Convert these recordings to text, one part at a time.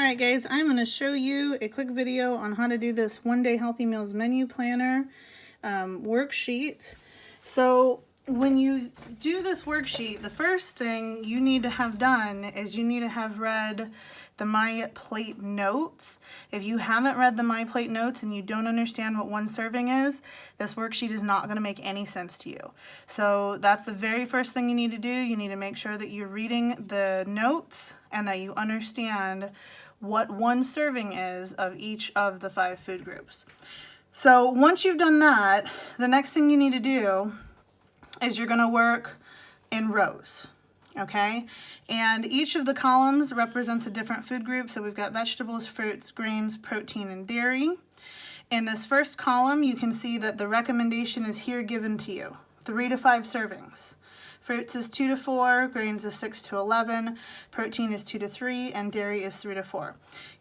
Alright guys, I'm going to show you a quick video on how to do this One Day Healthy Meals Menu Planner worksheet. So when you do this worksheet, the first thing you need to have done is you need to have read the MyPlate notes. If you haven't read the MyPlate notes and you don't understand what one serving is, this worksheet is not going to make any sense to you. So that's the very first thing you need to do. You need to make sure that you're reading the notes and that you understand what one serving is of each of the 5 food groups. So once you've done that, the next thing you need to do is you're going to work in rows, okay? And each of the columns represents a different food group. So we've got vegetables, fruits, grains, protein, and dairy. In this first column, you can see that the recommendation is here given to you, 3 to 5 servings. Fruits is 2 to 4, grains is 6 to 11, protein is 2 to 3, and dairy is 3 to 4.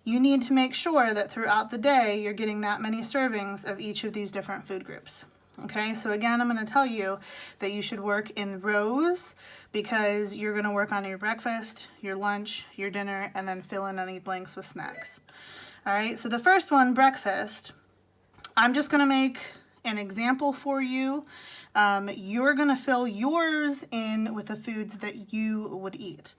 You need to make sure that throughout the day you're getting that many servings of each of these different food groups. Okay, so again, I'm going to tell you that you should work in rows because you're going to work on your breakfast, your lunch, your dinner, and then fill in any blanks with snacks. All right, so the first one, breakfast, I'm just going to make an example for you. You're going to fill yours in with the foods that you would eat.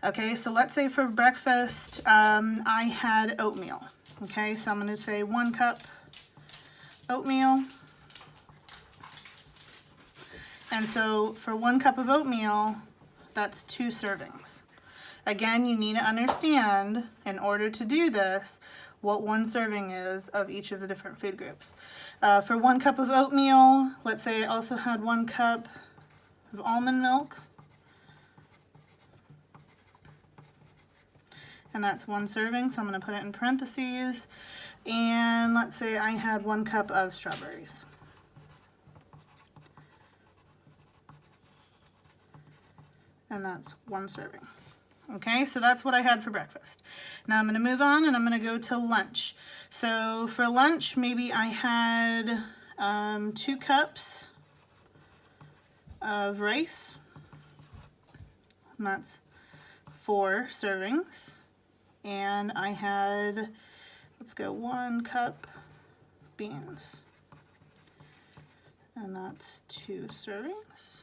Okay, so let's say for breakfast, I had oatmeal. Okay, so I'm going to say 1 cup oatmeal. And so for 1 cup of oatmeal, that's 2 servings. Again, you need to understand, in order to do this, what one serving is of each of the different food groups. For 1 cup of oatmeal, let's say I also had 1 cup of almond milk. And that's 1 serving, so I'm going to put it in parentheses. And let's say I had 1 cup of strawberries. And that's 1 serving. Okay, so that's what I had for breakfast. Now I'm going to move on and I'm going to go to lunch. So for lunch, maybe I had 2 cups of rice. And that's 4 servings. And I had, let's go, 1 cup beans. And that's 2 servings.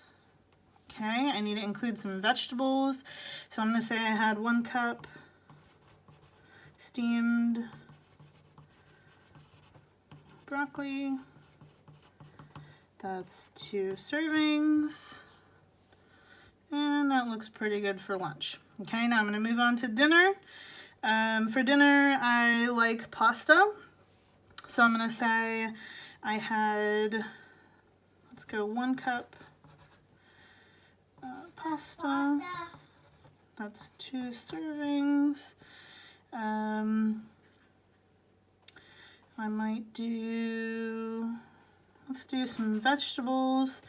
Okay, I need to include some vegetables. So I'm going to say I had 1 cup steamed broccoli. That's 2 servings. And that looks pretty good for lunch. Okay, now I'm going to move on to dinner. For dinner, I like pasta. So I'm going to say I had, let's go, 1 cup pasta. That's 2 servings. I might do, let's do some vegetables.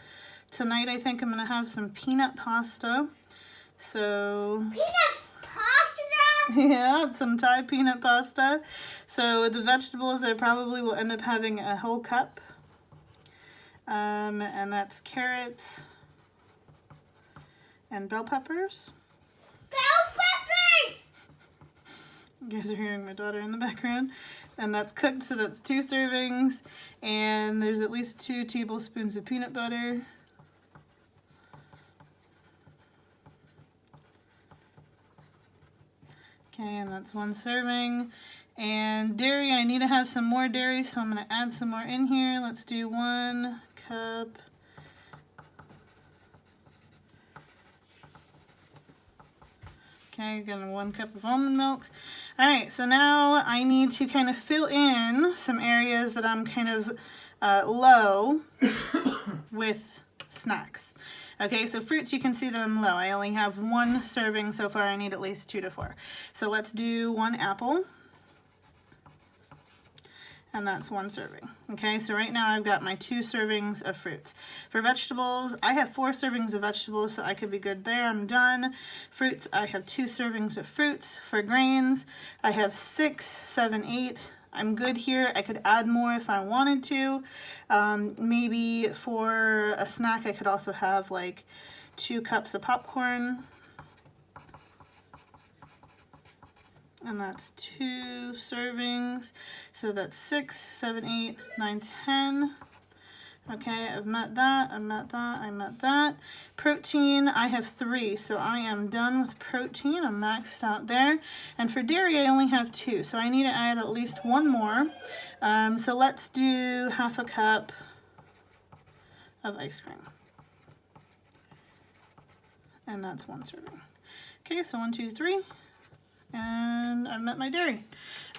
Tonight I think I'm going to have some peanut pasta. So peanut pasta? Yeah, some Thai peanut pasta. So the vegetables, I probably will end up having a whole cup. And that's carrots and bell peppers. Bell peppers! You guys are hearing my daughter in the background. And that's cooked, so that's 2 servings. And there's at least 2 tablespoons of peanut butter. Okay, and that's 1 serving. And dairy, I need to have some more dairy, so I'm going to add some more in here. Let's do 1 cup. Okay, got 1 cup of almond milk. All right, so now I need to kind of fill in some areas that I'm kind of low with snacks. Okay, so fruits, you can see that I'm low. I only have 1 serving so far. I need at least 2 to 4. So let's do 1 apple. And that's 1 serving. Okay, so right now I've got my 2 servings of fruits. For vegetables, I have 4 servings of vegetables, so I could be good there. I'm done. Fruits, I have 2 servings of fruits. For grains, I have 6, 7, 8. I'm good here. I could add more if I wanted to. Maybe for a snack, I could also have like 2 cups of popcorn. and that's 2 servings. So that's 6, 7, 8, 9, 10. Okay, I've met that, I met that. Protein, I have 3, so I am done with protein. I'm maxed out there. And for dairy, I only have 2, so I need to add at least 1 more. So let's do half a cup of ice cream. And that's 1 serving. Okay, so 1, 2, 3. And I've met my dairy.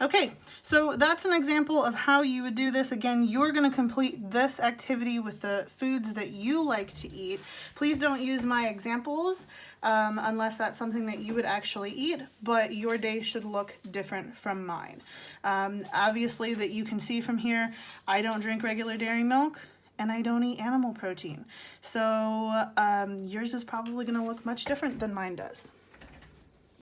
Okay, so that's an example of how you would do this. Again, you're going to complete this activity with the foods that you like to eat. Please don't use my examples unless that's something that you would actually eat, but your day should look different from mine. Obviously, that you can see from here, I don't drink regular dairy milk and I don't eat animal protein. So yours is probably going to look much different than mine does.